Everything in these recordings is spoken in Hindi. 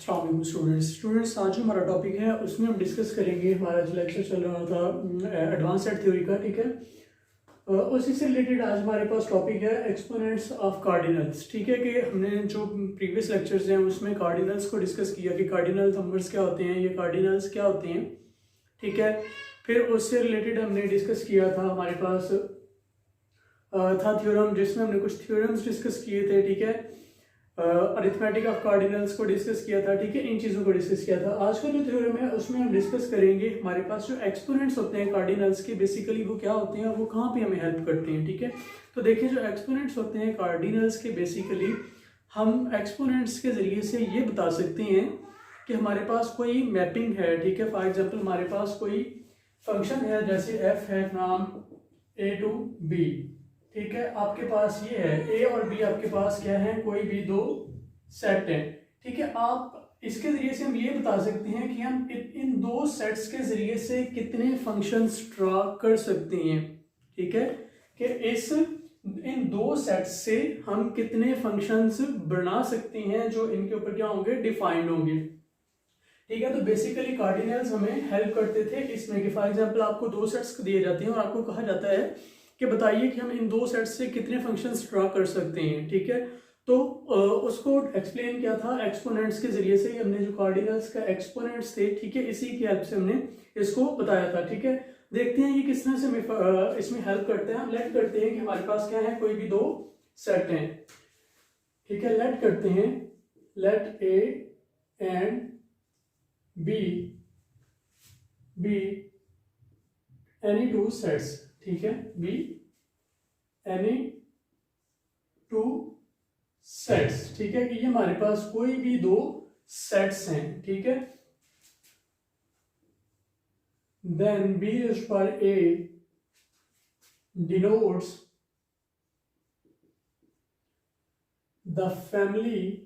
स्टूडेंट्स आज जो हमारा टॉपिक है उसमें हम डिस्कस करेंगे। हमारा जो लेक्चर चल रहा था एडवांस सेट थ्योरी का, ठीक है। उसी से रिलेटेड आज हमारे पास टॉपिक है एक्सपोनेंट्स ऑफ कार्डिनल्स, ठीक है। कि हमने जो प्रीवियस लेक्चर्स हैं उसमें कार्डिनल्स को डिस्कस किया कि कार्डिनल नंबर्स क्या होते हैं, ये कार्डिनल्स क्या होते हैं, ठीक है। फिर उससे रिलेटेड हमने डिस्कस किया था, हमारे पास था थ्योरम जिसमें हमने कुछ थ्योरम्स डिस्कस किए थे, ठीक है। अरिथमेटिक ऑफ कार्डिनल्स को डिस्कस किया था, ठीक है। इन चीज़ों को डिस्कस किया था। आज का जो थ्योरम है उसमें हम डिस्कस करेंगे हमारे पास जो एक्सपोनेंट्स होते हैं कार्डिनल्स के, बेसिकली वो क्या होते हैं और वो कहाँ पे हमें हेल्प करते हैं, ठीक है। तो देखिए जो एक्सपोनेंट्स होते हैं कार्डिनल्स के, बेसिकली हम एक्सपोनेंट्स के जरिए से ये बता सकते हैं कि हमारे पास कोई मैपिंग है, ठीक है। फॉर एग्जाम्पल हमारे पास कोई फंक्शन है, जैसे एफ है फ्रॉम ए टू बी, ठीक है। आपके पास ये है ए और बी, आपके पास क्या है, कोई भी दो सेट है, ठीक है। आप इसके जरिए से हम ये बता सकते हैं कि हम इन दो सेट्स के जरिए से कितने फंक्शंस ड्रा कर सकते हैं, ठीक है। कि इन दो सेट्स से हम कितने फंक्शंस बना सकते हैं जो इनके ऊपर क्या होंगे, डिफाइंड होंगे, ठीक है। तो बेसिकली कार्डिनल्स हमें हेल्प करते थे इसमें कि फॉर एग्जांपल आपको दो सेट्स दिए जाते हैं और आपको कहा जाता है कि बताइए कि हम इन दो सेट्स से कितने फंक्शंस ड्रा कर सकते हैं, ठीक है। तो उसको एक्सप्लेन किया था एक्सपोनेंट्स के जरिए से। हमने जो कार्डिनल्स का एक्सपोनेंट्स थे, ठीक है, इसी की हेल्प से हमने इसको बताया था, ठीक है। देखते हैं ये किस तरह से इसमें हेल्प करते हैं। हम लेट करते हैं कि हमारे पास क्या है, कोई भी दो सेट हैं, ठीक है। लेट करते हैं, let A and B be any two sets, ठीक है। बी एनी टू सेट्स, ठीक है। कि ये हमारे पास कोई भी दो सेट्स हैं, ठीक है। Then B raised power A denotes the family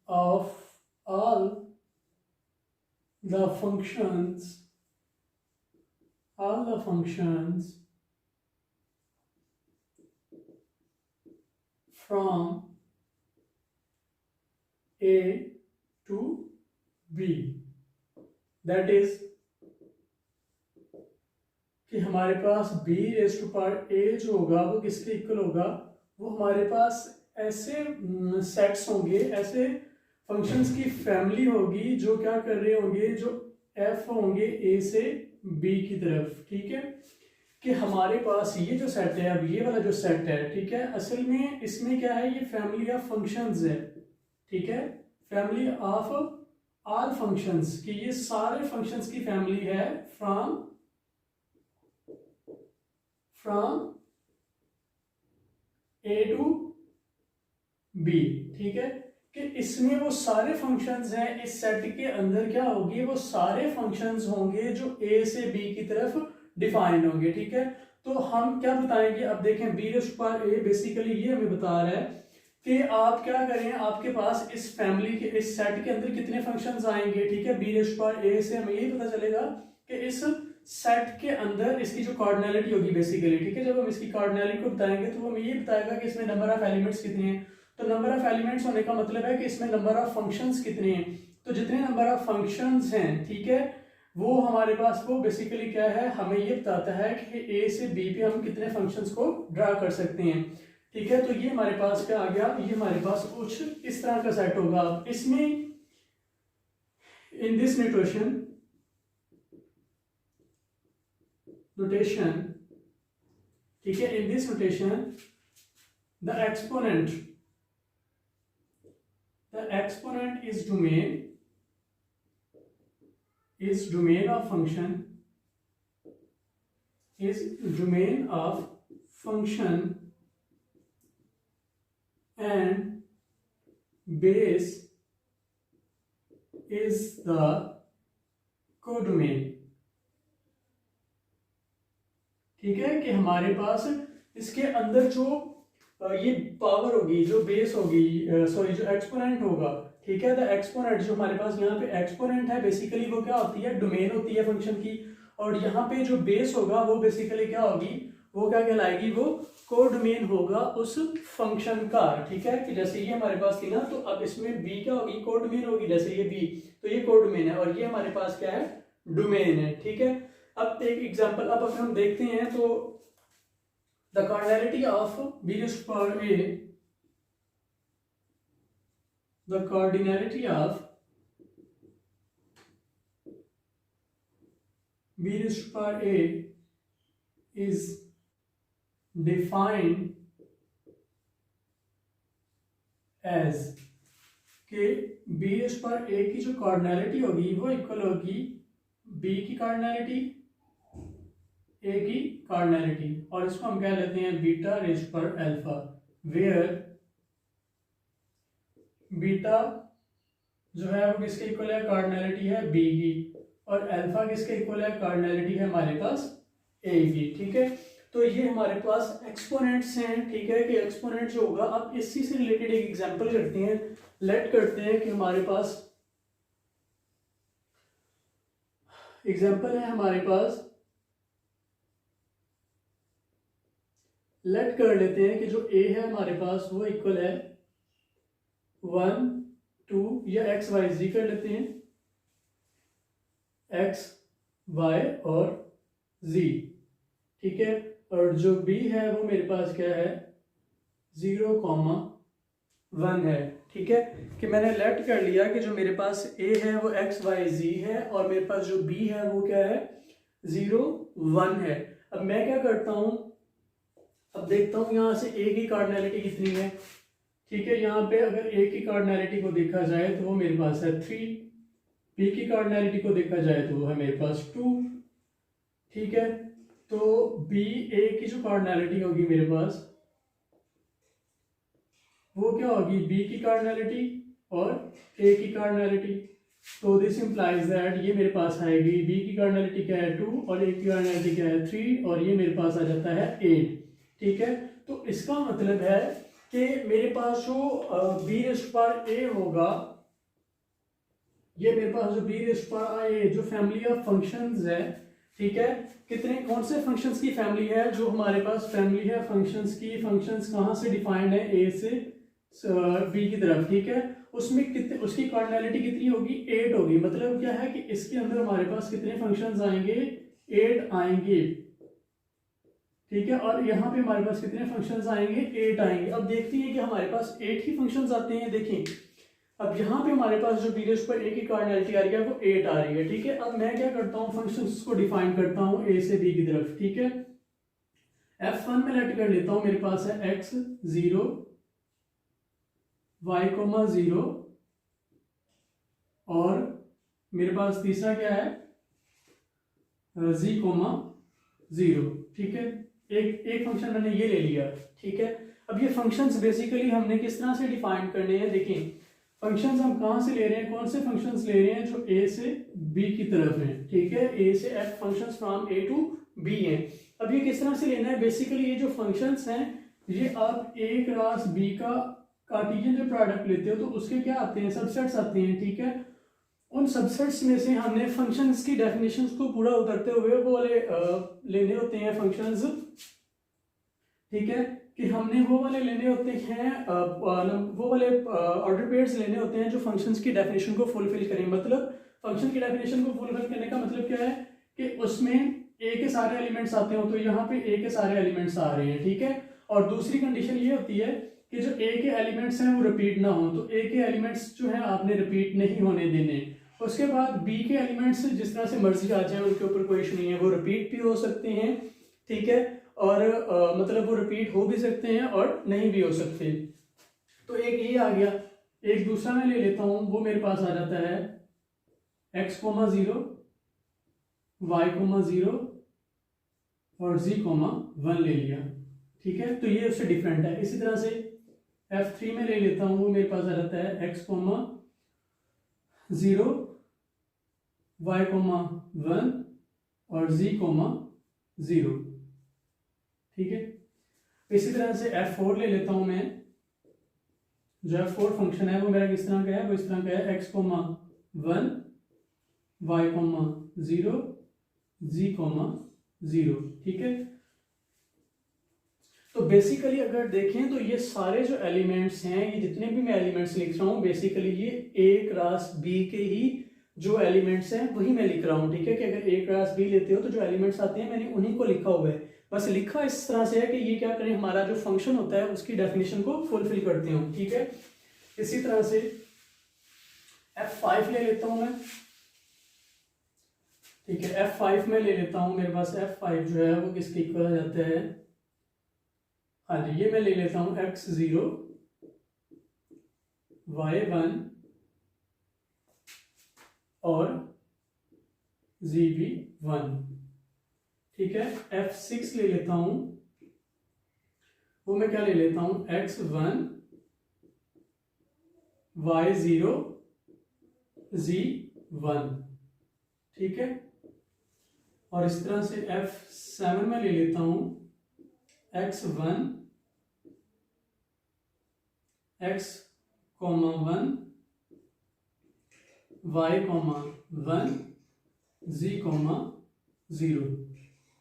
of all the functions from A to B, that is कि हमारे पास b raise to power a जो होगा वो किसके इक्वल होगा, वो हमारे पास ऐसे सेट्स होंगे, ऐसे फंक्शंस की फैमिली होगी जो क्या कर रहे होंगे, जो f होंगे a से b की तरफ, ठीक है। कि हमारे पास ये जो सेट है, अब ये वाला जो सेट है, ठीक है, असल में इसमें क्या है, ये फैमिली ऑफ फंक्शंस है, ठीक है। फैमिली ऑफ ऑल फंक्शंस, कि ये सारे फंक्शंस की फैमिली है फ्रॉम a टू b, ठीक है। कि इसमें वो सारे फंक्शंस हैं, इस सेट के अंदर क्या होगी, वो सारे फंक्शंस होंगे जो a से b की तरफ डिफाइंड होंगे, ठीक है। तो हम क्या बताएंगे, अब देखें B raised power a basically ये हमें बता रहा है कि आप क्या करें, आपके पास इस फैमिली के, इस सेट के अंदर कितने फंक्शंस आएंगे, ठीक है। बी रेज़्ड पावर a से हमें ये पता चलेगा कि इस सेट के अंदर इसकी जो कार्डिनैलिटी होगी बेसिकली, ठीक है। जब हम इसकी कार्डिनैलिटी को बताएंगे तो हमें ये बताएगा कि इसमें नंबर ऑफ एलिमेंट्स कितने हैं। तो नंबर ऑफ एलिमेंट्स होने का मतलब है कि इसमें नंबर ऑफ फंक्शंस कितने हैं। तो जितने नंबर ऑफ फंक्शंस हैं, ठीक है, वो हमारे पास वो बेसिकली क्या है, हमें ये बताता है कि ए से बी पे हम कितने फंक्शंस को ड्रा कर सकते हैं, ठीक है। तो ये हमारे पास क्या आ गया, ये हमारे पास कुछ इस तरह का सेट होगा। इसमें इन दिस नोटेशन ठीक है, in this notation the exponent is domain of function and base is the codomain, ठीक है। कि हमारे पास इसके अंदर जो ये पावर होगी, जो बेस होगी, सॉरी जो एक्सपोनेंट होगा, ठीक है। द एक्सपोनेंट जो हमारे पास यहाँ पे एक्सपोनेंट है बेसिकली वो क्या होती है, डोमेन होती है फंक्शन की। और यहाँ पे जो बेस होगा वो बेसिकली क्या होगी, वो क्या कहलाएगी, वो कोडोमेन होगा उस फंक्शन का, ठीक है। कि जैसे ये हमारे पास थी ना, तो अब इसमें बी क्या होगी, कोडोमेन होगी। जैसे ये बी, तो ये कोडोमेन है, और ये हमारे पास क्या है, डोमेन है, ठीक है। अब एक एग्जांपल अब अगर हम देखते हैं तो the cardinality of B raised power A, the cardinality of B raised power A is defined as कि b रेज़्ड पावर a की जो कार्डिनैलिटी होगी वो इक्वल होगी b की कार्डिनैलिटी, a की कार्डिनैलिटी, और इसको हम क्या लेते हैं, beta raised power alpha, where beta जो है वो किसके इक्वल है, कार्डिनैलिटी है b की, और अल्फा किसके इक्वल है, कार्डिनैलिटी है हमारे पास a की, ठीक है। तो ये हमारे पास एक्सपोनेंट्स हैं, ठीक है। कि एक्सपोनेंट जो होगा, अब इसी से रिलेटेड एक एग्जांपल करते हैं, लेट करते हैं कि हमारे पास एग्जांपल है, हमारे पास लेट कर लेते हैं कि जो a है हमारे पास वो इक्वल है 1 2 या x y z कर लेते हैं, x y और z, ठीक है। और जो b है वो मेरे पास क्या है, 0,1 है, ठीक है। कि मैंने लेट कर लिया कि जो मेरे पास a है वो x y z है, और मेरे पास जो b है वो क्या है, 0 1 है। अब मैं क्या करता हूं, अब देखता हूं यहां से a की कार्डिनैलिटी कितनी है, ठीक है। यहाँ पे अगर a की कार्डिनैलिटी को देखा जाए तो वो मेरे पास है 3, b की कार्डिनैलिटी को देखा जाए तो वो है मेरे पास 2, ठीक है। तो b a की जो कार्डिनैलिटी होगी मेरे पास वो क्या होगी, b की कार्डिनैलिटी और a की कार्डिनैलिटी। तो दिस इंप्लाइज दैट ये मेरे पास आएगी, b की कार्डिनैलिटी क्या है 2 और a की कार्डिनैलिटी क्या है 3, और ये मेरे पास आ जाता है 8, ठीक है। तो इसका मतलब है कि मेरे पास जो b रेज़्ड पावर a होगा, ये मेरे पास जो b रेज़्ड पावर a जो फैमिली ऑफ फंक्शंस है, ठीक है। कितने कौन से फंक्शंस की फैमिली है, जो हमारे पास फैमिली है फंक्शंस की, फंक्शंस कहाँ से डिफाइंड है, a से b की तरफ, ठीक है। उसमें कितने, उसकी कार्डिनैलिटी कितनी होगी, 8 होगी। मतलब क्या है कि इसके अंदर हमारे पास कितने फंक्शंस आएंगे, 8 आएंगे, ठीक है। और यहाँ पे हमारे पास कितने फंक्शंस आएंगे, 8 आएंगे। अब देखते हैं कि हमारे पास 8 ही फंक्शंस आते हैं। देखिए अब यहाँ पे हमारे पास जो b रेज़्ड पावर a की कार्डिनैलिटी आ रही है वो 8 आ रही है, ठीक है। अब मैं क्या करता हूँ, फंक्शंस को डिफाइन करता हूँ a से b की तरफ, ठीक है। f1 में लेट कर लेता हूँ, मेरे पास है x 0 y 0, और मेरे पास तीसरा क्या है, z 0, ठीक है। एक फंक्शन मैंने ये ले लिया, ठीक है। अब ये फंक्शंस बेसिकली हमने किस तरह से डिफाइन करने हैं, देखिए फंक्शंस हम कहाँ से ले रहे हैं, कौन से फंक्शंस ले रहे हैं, जो a से b की तरफ हैं, ठीक है। a से f functions from a to b हैं। अब ये किस तरह से लेना है, बेसिकली ये जो फंक्शंस हैं ये आप a क्रॉस b का कार्टेशियन जो प्रोडक्ट लेते हो तो उसके क्या आते हैं, सबसेट्स आते हैं, ठीक है। उन सबसेट्स में से हमने फंक्शंस की डेफिनेशंस को पूरा उतरते हुए वो वाले लेने होते हैं फंक्शंस, ठीक है। कि हमने वो वाले लेने होते हैं, वो वाले ऑर्डर पेयर्स लेने होते हैं जो फंक्शंस की डेफिनेशन को फुलफिल करें। मतलब फंक्शन की डेफिनेशन को फुलफिल करने का मतलब क्या है कि उसमें a के सारे एलिमेंट्स आते हो, तो यहाँ पे a के सारे एलिमेंट्स आ रहे हैं, ठीक है। और दूसरी कंडीशन ये होती है कि जो a के एलिमेंट्स हैं वो रिपीट ना हो, तो a के एलिमेंट्स जो है आपने रिपीट नहीं होने देने। उसके बाद b के एलिमेंट्स जिस तरह से मर्जी आ जाए उनके ऊपर कोई इशू नहीं है, वो रिपीट भी हो सकते हैं, ठीक है। और मतलब वो रिपीट हो भी सकते हैं और नहीं भी हो सकते। तो एक ये आ गया, एक दूसरा मैं ले लेता हूं, वो मेरे पास आ जाता है x 0 y 0 और z 1 ले लिया, ठीक है। तो ये उससे डिफरेंट है। इसी तरह से f3 में ले लेता हूं, वो मेरे पास आ जाता है x 0 y 1 और z 0, ठीक है। इसी तरह से f4 ले लेता हूं मैं, जो f4 फंक्शन है वो मेरा किस तरह का है, वो इस तरह का है x 1 y 0 z 0, ठीक है। तो बेसिकली अगर देखें तो ये सारे जो एलिमेंट्स हैं, ये जितने भी मैं एलिमेंट्स लिख रहा हूँ बेसिकली ये A क्रॉस B के ही जो एलिमेंट्स हैं वही मैं लिख रहा हूँ, ठीक है। कि अगर A क्रॉस B लेते हो तो जो एलिमेंट्स आते हैं मैंने उन्हीं को लिखा हुआ है। बस लिखा इस तरह से है कि ये क्या करें, हमारा जो फंक्शन होता है उसकी डेफिनेशन को फुलफिल करते हो, ठीक है। इसी तरह से F5 ले लेता हूं मैं, ठीक है। F5 में ले लेता हूं, मेरे पास F5 जो है वो किसके इक्वल आ जाता है, हाँ जी, ये मैं ले लेता हूं x0 y1 और zb1, ठीक है। F6 ले लेता हूं, वो मैं क्या ले लेता हूं x1 y0 z1, ठीक है। और इस तरह से F7 में ले लेता हूं x1 x,1 y,1 z,0,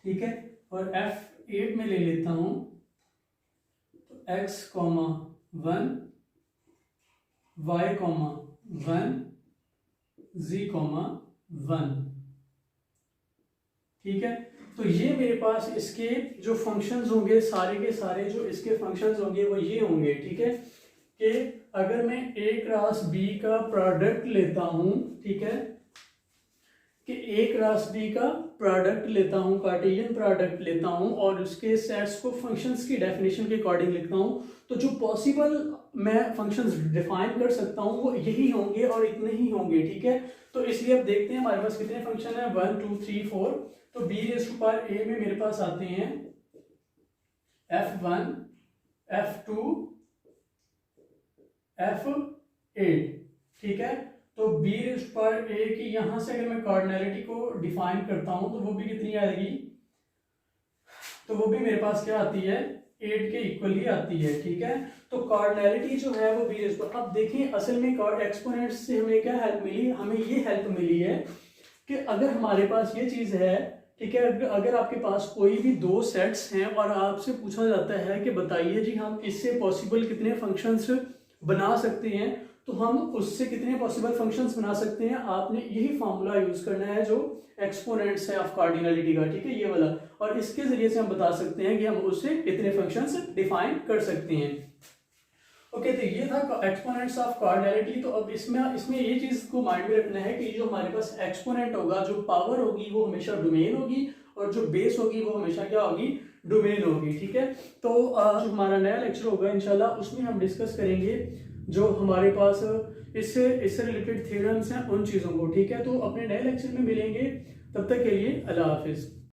ठीक है। और F8 में ले लेता हूं तो x,1 y,1 z,1, ठीक है। तो ये मेरे पास इसके जो फंक्शंस होंगे सारे के सारे जो इसके फंक्शंस होंगे वो ये होंगे, ठीक है। कि अगर मैं A क्रॉस B का प्रोडक्ट लेता हूं, ठीक है, कि A क्रॉस B का प्रोडक्ट लेता हूं, कार्टेशियन प्रोडक्ट लेता हूं और उसके सेट्स को फंक्शंस की डेफिनेशन के अकॉर्डिंग लिखता हूं, तो जो पॉसिबल मैं फंक्शंस डिफाइन कर सकता हूं वो यही होंगे और इतने ही होंगे, ठीक है। तो इसलिए अब देखते हैं हमारे पास कितने फंक्शन है, 1 2 3 4। तो b⁴ में मेरे पास आते हैं f1 f2 f8, ठीक है। तो b⁴ की यहां से अगर मैं कार्डिनैलिटी को डिफाइन करता हूं तो वो भी कितनी आएगी, तो वो भी मेरे पास क्या आती है, 8 के इक्वल ही आती है, ठीक है। तो कार्डिनैलिटी जो है वो b⁴। अब देखें असल में एक्सपोनेंट्स से हमें क्या हेल्प मिली, हमें ये हेल्प मिली है कि अगर हमारे पास ये चीज है, ठीक है, अगर आपके पास कोई भी दो सेट्स हैं और आपसे पूछा जाता है कि बताइए जी हम इससे पॉसिबल कितने फंक्शंस बना सकते हैं, तो हम उससे कितने पॉसिबल फंक्शंस बना सकते हैं, आपने यही फॉर्मूला यूज करना है जो एक्सपोनेंट्स है ऑफ कार्डिनैलिटी का, ठीक है, ये वाला। और इसके जरिए से हम बता सकते हैं कि हम उससे कितने फंक्शंस डिफाइन कर सकते हैं। ओके, तो ये था एक्सपोनेंट्स ऑफ कार्डिनैलिटी। तो अब इसमें ये चीज को माइंड में रखना है कि जो हमारे पास एक्सपोनेंट होगा, जो पावर होगी वो हमेशा डोमेन होगी और जो बेस होगी वो हमेशा क्या होगी, डोमेन होगी, ठीक है। तो जो हमारा नया लेक्चर होगा इंशाल्लाह उसमें हम डिस्कस करेंगे जो हमारे पास इससे रिलेटेड थ्योरम्स हैं उन चीजों को, ठीक है। तो अपने नए लेक्चर में मिलेंगे, तब तक के लिए अल्लाह हाफिज।